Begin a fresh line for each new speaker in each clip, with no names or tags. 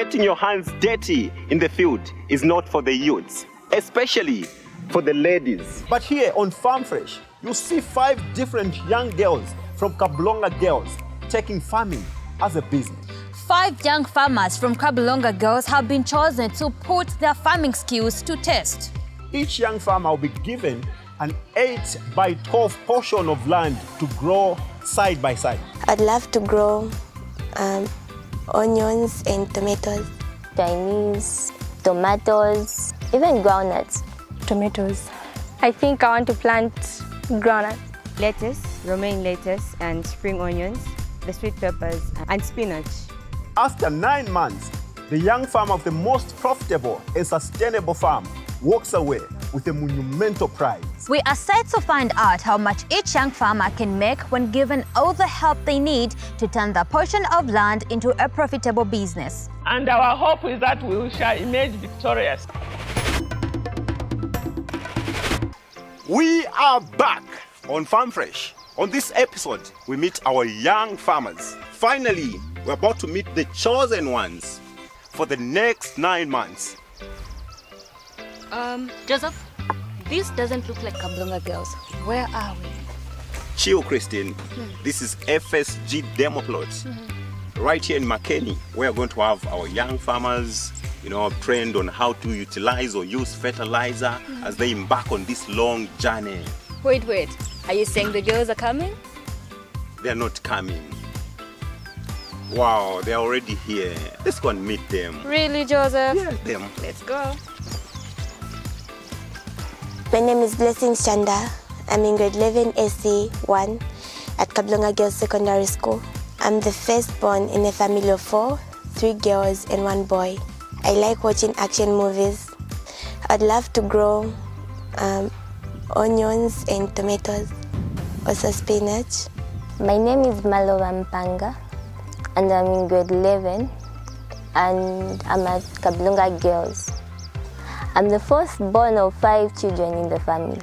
getting your hands dirty in the field is not for the youths, especially for the ladies.
But here on Farm Fresh, you see 5 different young girls from Kabulonga girls taking farming as a business.
5 young farmers from Kabulonga girls have been chosen to put their farming skills to test.
Each young farmer will be given an 8 by 12 portion of land to grow side by side.
I'd love to grow onions and tomatoes.
Chinese, tomatoes, even groundnuts.
Tomatoes. I think I want to plant groundnuts.
Lettuce, romaine lettuce and spring onions, the sweet peppers and spinach.
After 9 months, the young farmer of the most profitable and sustainable farm walks away with a monumental prize.
We are set to find out how much each young farmer can make when given all the help they need to turn their portion of land into a profitable business.
And our hope is that we shall emerge victorious.
We are back on Farm Fresh. On this episode, we meet our young farmers. Finally, we're about to meet the chosen ones for the next 9 months.
Joseph, this doesn't look like Kabulonga girls. Where are we?
Chill, Christine. This is FSG demo plot. Right here in Makeni, we are going to have our young farmers, trained on how to utilize or use fertilizer as they embark on this long journey.
Wait. Are you saying the girls are coming?
They're not coming. Wow, they're already here. Let's go and meet them.
Really, Joseph?
Yeah, them.
Let's go.
My name is Blessing Chanda. I'm in grade 11 SC1 at Kabulonga Girls Secondary School. I'm the firstborn in a family of 4, 3 girls and 1 boy. I like watching action movies. I'd love to grow onions and tomatoes, also spinach.
My name is Malova Mpanga and I'm in grade 11 and I'm at Kabulonga Girls. I'm the firstborn of 5 children in the family.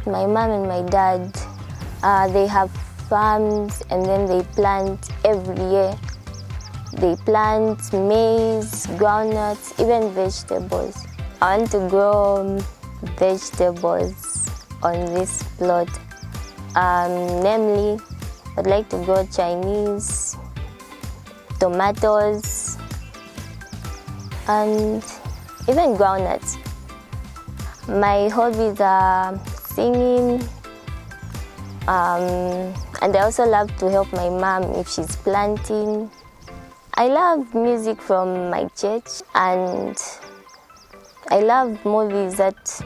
My mom and my dad, they have farms and then they plant every year. They plant maize, groundnuts, even vegetables. I want to grow vegetables on this plot. Namely, I'd like to grow Chinese, tomatoes, and even groundnuts. My hobbies are singing, and I also love to help my mom if she's planting. I love music from my church, and I love movies that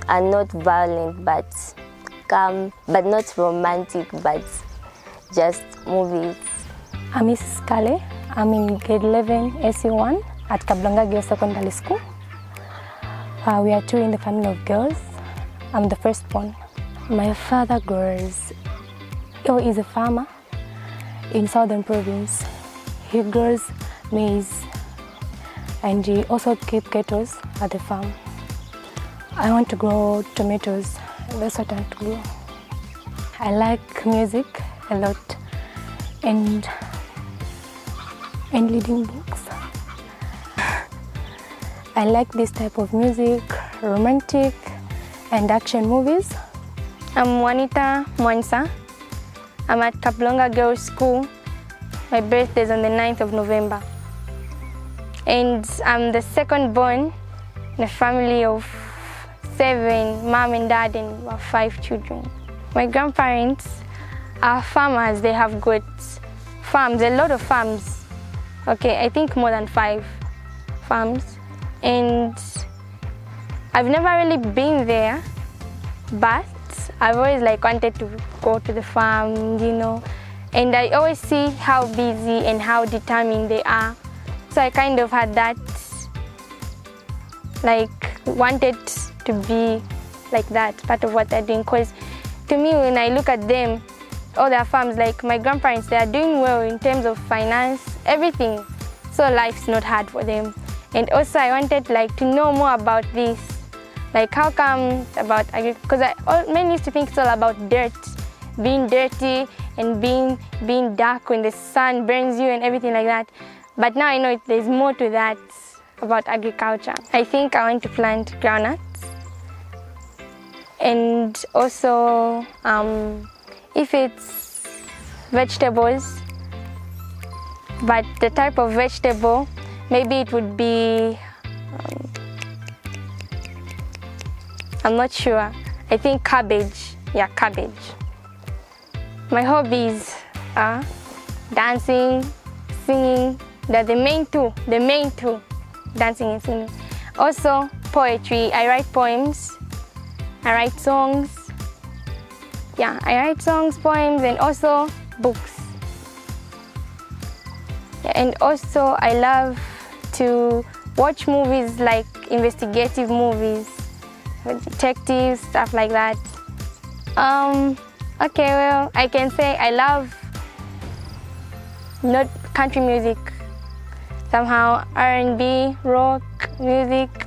are not violent but calm, but not romantic, but just movies.
I'm Mrs. Kale. I'm in grade 11 SC1 at Kabulonga Girls Secondary School. We are 2 in the family of girls. I'm the firstborn. My father is a farmer in southern province. He grows maize and he also keeps cattle at the farm. I want to grow tomatoes. That's what I want to grow. I like music a lot and reading books. I like this type of music, romantic and action movies.
I'm Juanita Mwansa. I'm at Kabulonga Girls School. My birthday is on the 9th of November. And I'm the second born in a family of 7, mom and dad, and 5 children. My grandparents are farmers. They have got farms, a lot of farms. Okay, I think more than 5 farms. And I've never really been there, but I've always wanted to go to the farm, and I always see how busy and how determined they are. So I kind of had that, wanted to be like that, part of what they're doing. Because to me, when I look at them, all their farms, my grandparents, they are doing well in terms of finance, everything. So life's not hard for them. And also I wanted to know more about this. How come about agriculture? Because I mainly used to think it's all about dirt, being dirty and being dark when the sun burns you and everything like that. But now I know there's more to that about agriculture. I think I want to plant groundnuts. And also, if it's vegetables, but the type of vegetable, maybe it would be, I'm not sure. I think cabbage. Yeah, cabbage. My hobbies are dancing, singing. They're the main two, dancing and singing. Also, poetry. I write poems. I write songs. Yeah, I write songs, poems, and also books. Yeah, and also, I love to watch movies like investigative movies, detectives, stuff like that. Okay, well, I can say I love not country music, somehow R&B, rock music,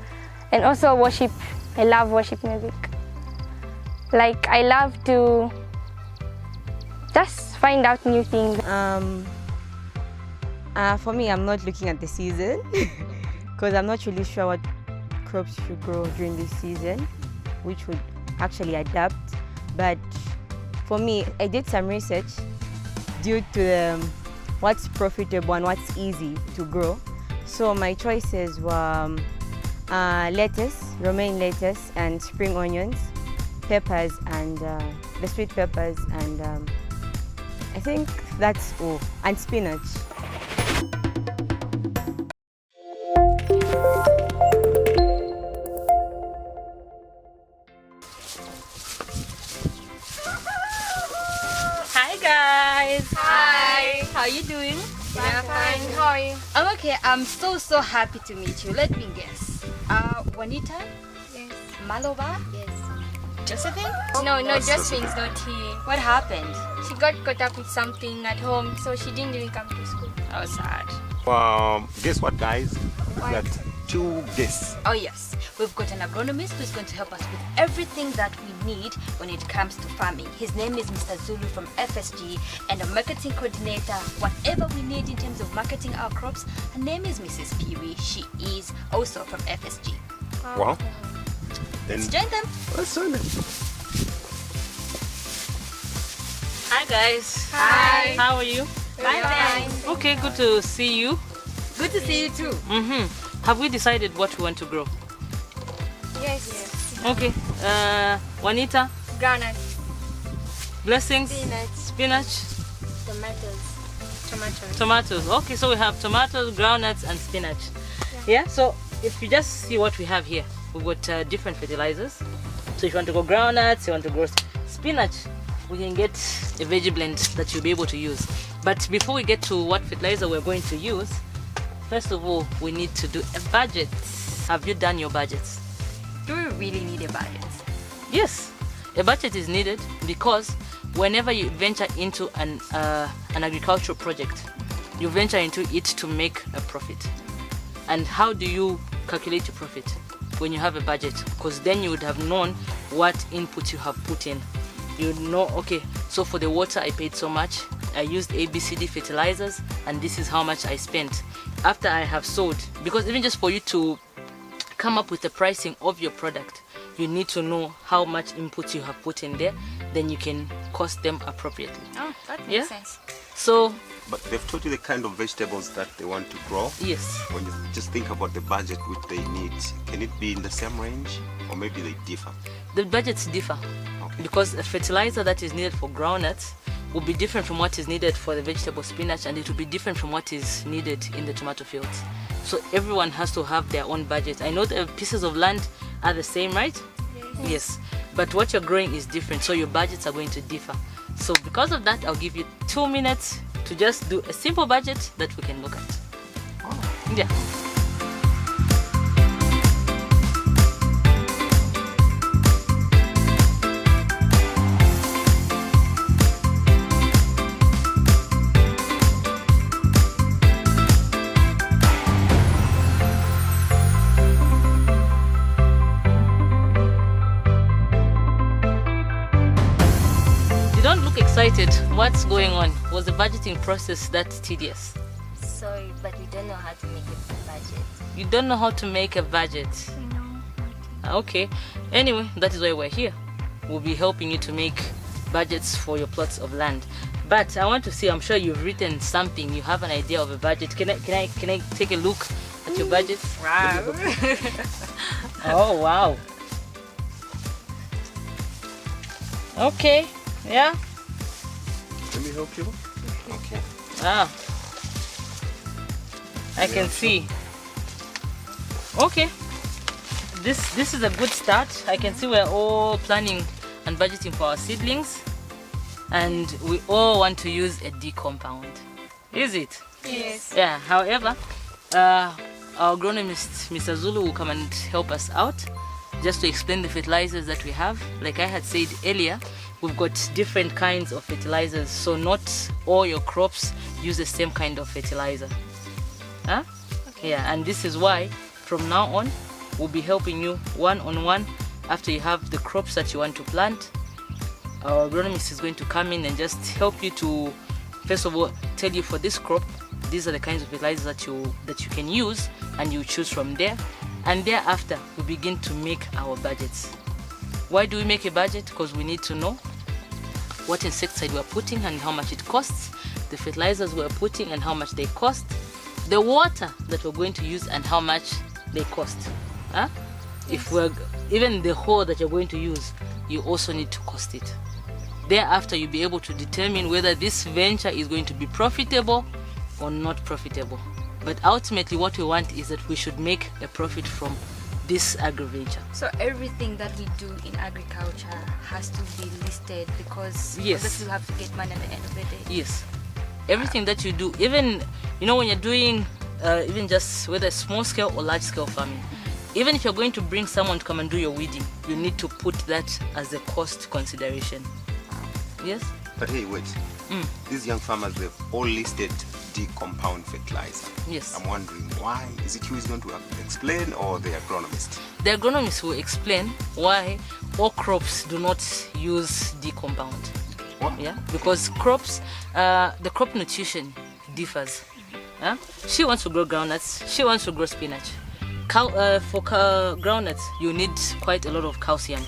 and also worship. I love worship music. Like, I love to just find out new things.
For me, I'm not looking at the season because I'm not really sure what crops should grow during this season, which would actually adapt. But for me, I did some research due to what's profitable and what's easy to grow. So my choices were lettuce, romaine lettuce, and spring onions, peppers, and the sweet peppers, and I think that's all, and spinach.
Hi guys!
Hi!
How are you doing?
Yeah, fine. How are you?
I'm okay. I'm so happy to meet you. Let me guess. Juanita?
Yes.
Malova?
Yes.
Josephine?
No, Josephine's not here.
What happened?
She got caught up with something at home, so she didn't even come to school.
Oh, sad.
Guess what, guys? We've got two guests.
Oh yes, we've got an agronomist who's going to help us with everything that we need when it comes to farming. His name is Mr. Zulu from FSG, and a marketing coordinator. Whatever we need in terms of marketing our crops, her name is Mrs. Peary. She is also from FSG.
Wow. Then
Let's join them.
let's join them.
Hi guys.
Hi.
How are you?
Bye.
Okay, good to see you.
Good to see you too.
Have we decided what we want to grow?
Yes.
Okay. Juanita,
Groundnut.
blessings,
Spinach.
spinach, tomatoes. Okay, so we have tomatoes, groundnuts, and spinach. Yeah. So if you just see what we have here, we've got different fertilizers. So if you want to grow groundnuts, you want to grow spinach, we can get a veggie blend that you'll be able to use. But before we get to what fertilizer we're going to use, first of all, we need to do a budget. Have you done your budgets?
Do we really need a budget?
Yes, a budget is needed because whenever you venture into an agricultural project, you venture into it to make a profit. And how do you calculate your profit? When you have a budget, because then you would have known what input you have put in. You know, okay, so for the water I paid so much, I used ABCD fertilizers, and this is how much I spent after I have sold. Because even just for you to come up with the pricing of your product, you need to know how much input you have put in there, then you can cost them appropriately.
Oh, that makes sense.
So,
But they've told you the kind of vegetables that they want to grow.
yes,
When you just think about the budget which they need, can it be in the same range or maybe they differ?
the budgets differ.
Okay.
Because a fertilizer that is needed for groundnuts will be different from what is needed for the vegetable spinach, and it will be different from what is needed in the tomato fields. So everyone has to have their own budget. I know the pieces of land are the same, right? Yes. But what you're growing is different, so your budgets are going to differ. So because of that, I'll give you 2 minutes to just do a simple budget that we can look at. Yeah. You don't look excited. What's going on? Was the budgeting process that tedious?
Sorry, but we don't know how to make a budget.
You don't know how to make a budget? Okay. Anyway, that is why we're here. We'll be helping you to make budgets for your plots of land. But I want to see, I'm sure you've written something. You have an idea of a budget. Can I take a look at your budget?
Wow.
Oh, wow. Okay. Yeah.
Let me help you. Okay.
Ah. I can see. Okay. This is a good start. I can see we're all planning and budgeting for our seedlings, and we all want to use a D compound. Is it?
Yes.
Yeah. However, our agronomist, Mr. Zulu, will come and help us out just to explain the fertilizers that we have. Like I had said earlier, we've got different kinds of fertilizers, so not all your crops use the same kind of fertilizer. Huh? Okay. Yeah, and this is why from now on we'll be helping you one-on-one. After you have the crops that you want to plant, our agronomist is going to come in and just help you to, first of all, tell you for this crop, these are the kinds of fertilizers that you can use, and you choose from there. And thereafter, we begin to make our budgets. Why do we make a budget? Because we need to know what insecticide we're putting and how much it costs, the fertilizers we're putting and how much they cost, the water that we're going to use and how much they cost. Huh? If we're even the hoe that you're going to use, you also need to cost it. Thereafter, you'll be able to determine whether this venture is going to be profitable or not profitable. But ultimately, what we want is that we should make a profit from this agri-venture.
So everything that we do in agriculture has to be listed, because
yes,
you have to get money at the end of the day.
Yes. Everything that you do, even when you're doing even just whether small scale or large scale farming, even if you're going to bring someone to come and do your weeding, you need to put that as a cost consideration. Yes?
But hey, wait. These young farmers, they've all listed D compound fertilizer.
Yes.
I'm wondering why. Is it you who's going to explain, or the agronomist?
The agronomist will explain why all crops do not use D compound.
What?
Yeah, because crops, the crop nutrition differs. She wants to grow groundnuts, she wants to grow spinach. For groundnuts, you need quite a lot of calcium.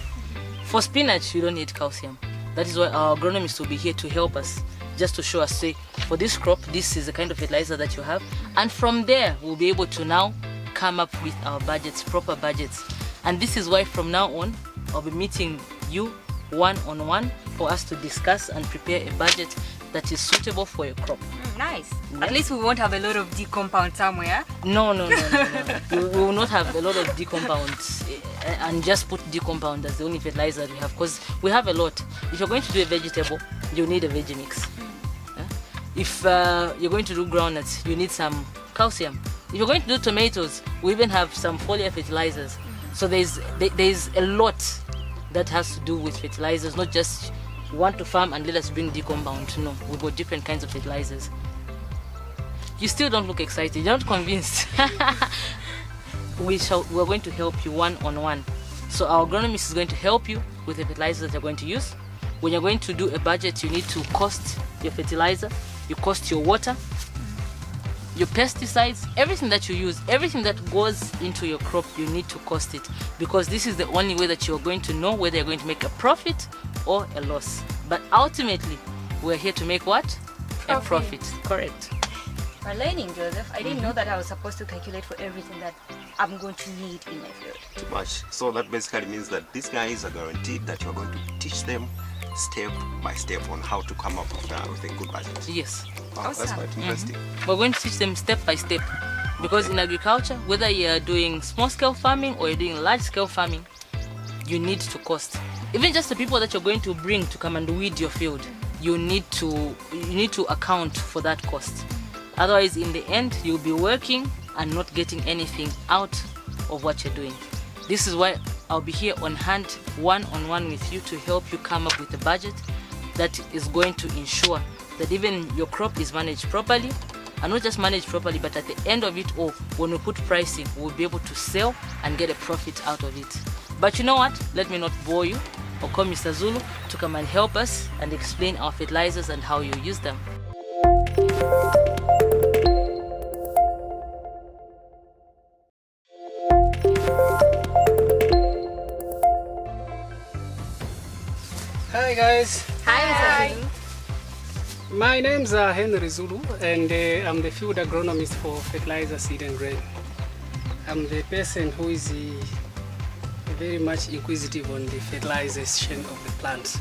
For spinach, you don't need calcium. That is why our agronomist will be here to help us, just to show us, say, for this crop, this is the kind of fertilizer that you have. And from there, we'll be able to now come up with our budgets, proper budgets. And this is why from now on, I'll be meeting you one-on-one for us to discuss and prepare a budget that is suitable for your crop.
Nice.
Yeah.
At least we won't have a lot of D compound somewhere.
No. We will not have a lot of D compounds and just put D compound as the only fertilizer we have, because we have a lot. If you're going to do a vegetable, you need a veggie mix. If you're going to do groundnuts, you need some calcium. If you're going to do tomatoes, we even have some foliar fertilizers. So there's a lot that has to do with fertilizers, not just you want to farm and let us bring D compound. No, we've got different kinds of fertilizers. You still don't look excited. You're not convinced. We're going to help you one-on-one. So our agronomist is going to help you with the fertilizers that you're going to use. When you're going to do a budget, you need to cost your fertilizer, you cost your water, your pesticides, everything that you use, everything that goes into your crop, you need to cost it, because this is the only way that you're going to know whether you're going to make a profit or a loss. But ultimately, we're here to make what? A profit. Correct.
We're learning, Joseph. I didn't know that I was supposed to calculate for everything that I'm going to need in my field.
Too much. So that basically means that these guys are guaranteed that you're going to teach them step by step on how to come up with a good budget.
Yes.
Wow, that's quite interesting.
We're going to teach them step by step, because in agriculture, whether you're doing small scale farming or you're doing large scale farming, you need to cost. Even just the people that you're going to bring to come and weed your field, you need to account for that cost. Otherwise, in the end, you'll be working and not getting anything out of what you're doing. This is why I'll be here on hand, one-on-one with you, to help you come up with a budget that is going to ensure that even your crop is managed properly, and not just managed properly, but at the end of it all, when we put pricing, we'll be able to sell and get a profit out of it. But you know what? Let me not bore you. I'll call Mr. Zulu to come and help us and explain our fertilizers and how you use them.
guys.
Hi, Mr. Zulu.
My name's Henry Zulu, and I'm the field agronomist for fertilizer, seed and grain. I'm the person who is very much inquisitive on the fertilization of the plants.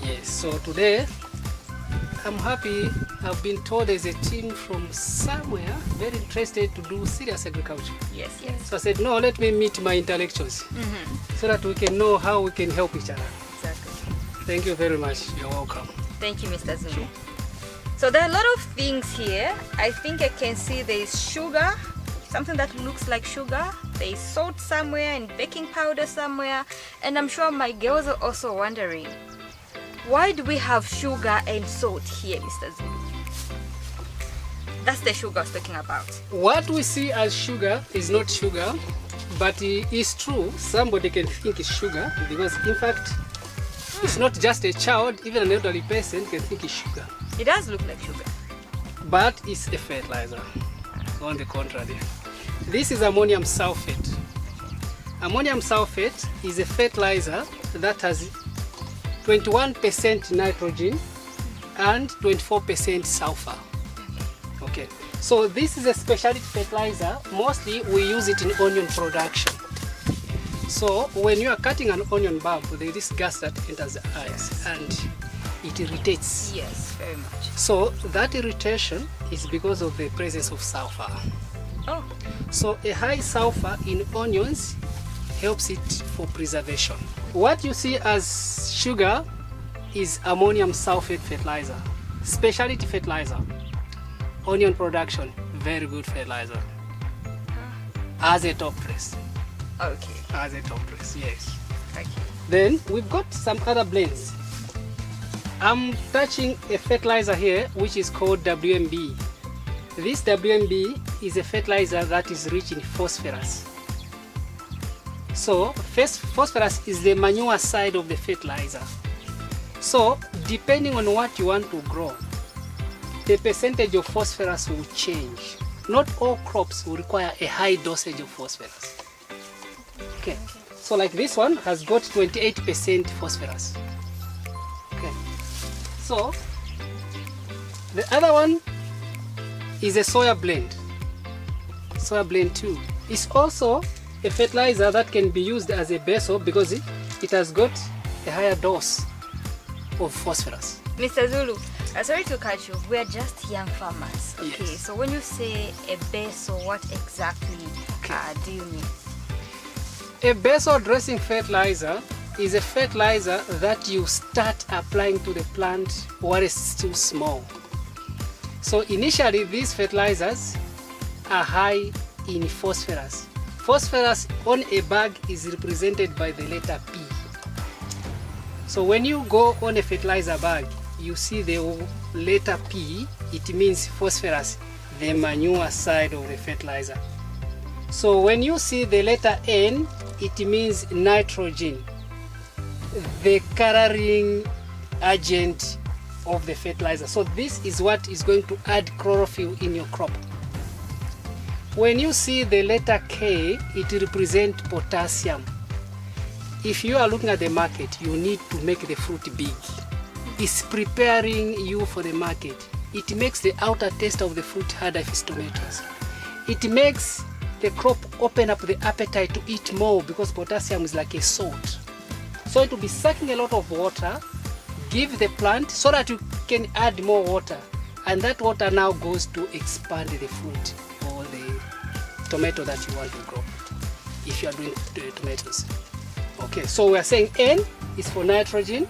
Okay. Yes, so today I'm happy. I've been told there's a team from somewhere very interested to do serious agriculture.
Yes.
So I said, no, let me meet my intellectuals so that we can know how we can help each other.
Exactly.
Thank you very much. You're welcome.
Thank you, Mr. Zulu. So there are a lot of things here. I think I can see there is sugar, something that looks like sugar. There is salt somewhere and baking powder somewhere. And I'm sure my girls are also wondering, why do we have sugar and salt here, Mr. Zulu? That's the sugar I was talking about.
What we see as sugar is not sugar, but it's true. Somebody can think it's sugar because, in fact, it's not just a child, even an elderly person can think it's sugar.
It does look like sugar.
But it's a fertilizer, on the contrary. This is ammonium sulfate. Ammonium sulfate is a fertilizer that has 21% nitrogen and 24% sulfur. Okay, so this is a specialty fertilizer. Mostly we use it in onion production. So when you are cutting an onion bulb, there is this gas that enters the eyes and it irritates.
Yes, very much.
So that irritation is because of the presence of sulfur.
Oh.
So a high sulfur in onions helps it for preservation. What you see as sugar is ammonium sulfate fertilizer, specialty fertilizer. Onion production, very good fertilizer. As a top dress.
Okay.
As a top dress, yes.
Okay.
Then we've got some other blends. I'm touching a fertilizer here which is called WMB. This WMB is a fertilizer that is rich in phosphorus. So phosphorus is the manure side of the fertilizer. So depending on what you want to grow, the percentage of phosphorus will change. Not all crops will require a high dosage of phosphorus. Okay. So like this one has got 28% phosphorus. Okay. So the other one is a soya blend. Soya blend 2. It's also a fertilizer that can be used as a basil because it has got a higher dose of phosphorus.
Mr. Zulu, sorry to cut you. We are just young farmers. Okay,
Yes.
so when you say a basil, what exactly do you mean?
A basil dressing fertilizer is a fertilizer that you start applying to the plant while it's still small. So initially these fertilizers are high in phosphorus. Phosphorus on a bag is represented by the letter P. So when you go on a fertilizer bag, you see the letter P, it means phosphorus, the manure side of the fertilizer. So when you see the letter N, it means nitrogen, the coloring agent of the fertilizer. So this is what is going to add chlorophyll in your crop. When you see the letter K, it represents potassium. If you are looking at the market, you need to make the fruit big. It's preparing you for the market. It makes the outer taste of the fruit harder if it's tomatoes. It makes the crop open up the appetite to eat more because potassium is like a salt. So it will be sucking a lot of water, give the plant so that you can add more water. And that water now goes to expand the fruit or the tomato that you want to grow if you are doing tomatoes. Okay, so we are saying N is for nitrogen,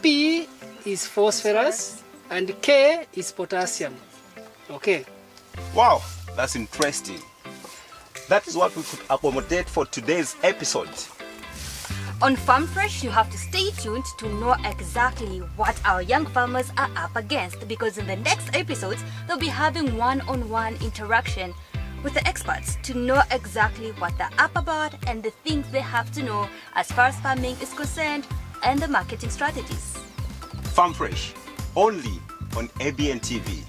P is phosphorus, and K is potassium. Okay.
Wow, that's interesting. That is what we could accommodate for today's episode.
On Farm Fresh, you have to stay tuned to know exactly what our young farmers are up against, because in the next episodes, they'll be having one-on-one interaction with the experts to know exactly what they're up about and the things they have to know as far as farming is concerned and the marketing strategies.
Farm Fresh, only on ABN TV.